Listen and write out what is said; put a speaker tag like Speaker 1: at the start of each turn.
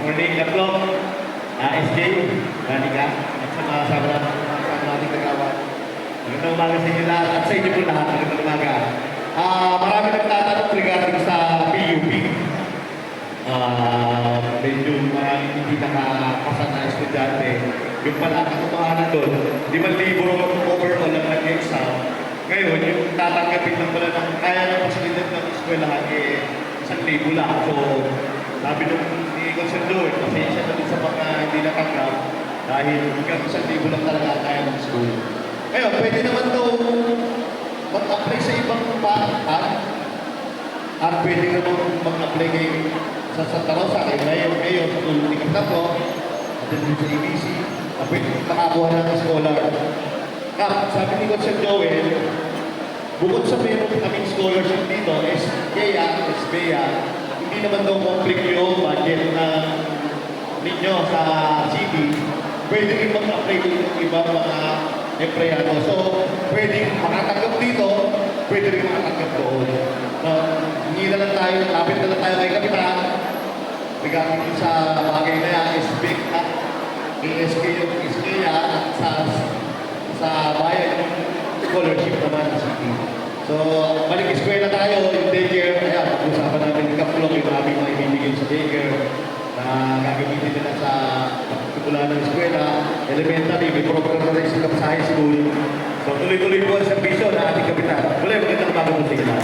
Speaker 1: Morning, Kaplong, SJ, Danica, at sa mga kasama nating kagawan. Magandang umaga sa inyo lahat at sa inyo po lahat. Magandang umaga. Marami nagtatanong regarding sa PUP. Medyo maraming hindi nakapasa na estudyante. Yung pala, katotohanan doon, 5,000 overall ang nag-exam. Ngayon, yung tatanggapin lang pala ng kaya ng pasilidad ng eskwelahan, 1,000 lang. So, sabi nung i-consider, pasensya na din sa mga hindi natanggap dahil hanggang 1,000 lang talaga kaya ng school. Ngayon, pwede naman daw mag-apply sa ibang paaralan at pwede naman mag-apply sa Santa Rosa, kay Mayor, sa tulong ni Kaptapo, at din sa ABC, at pwede makakuha na ng scholar. Sabi ni Coach Joel, bukod sa meron kaming scholarship dito, SBEA, hindi naman daw complete yung budget na ninyo sa city, pwede rin mag-apply din yung ibang mga empleyado. So, pwede makatanggap dito, pwede rin makatanggap doon. Hindi na lang tayo, lapit na lang tayo kay Kapitan, regarding sa bagay na yan, ESK yung SBEA at sa bayan yung scholarship naman sa city. So, balik eskwela tayo, yung daycare, ayan, pag-usapan namin yung Kaplong, yung aming mga ibibigay sa daycare na gagamitin nila sa pagkakula ng eskwela, elementary, may program na rin sa high school. So, tuloy-tuloy po ang servisyo na ating Kapitan. Muli, magandang umaga po sa inyo lahat.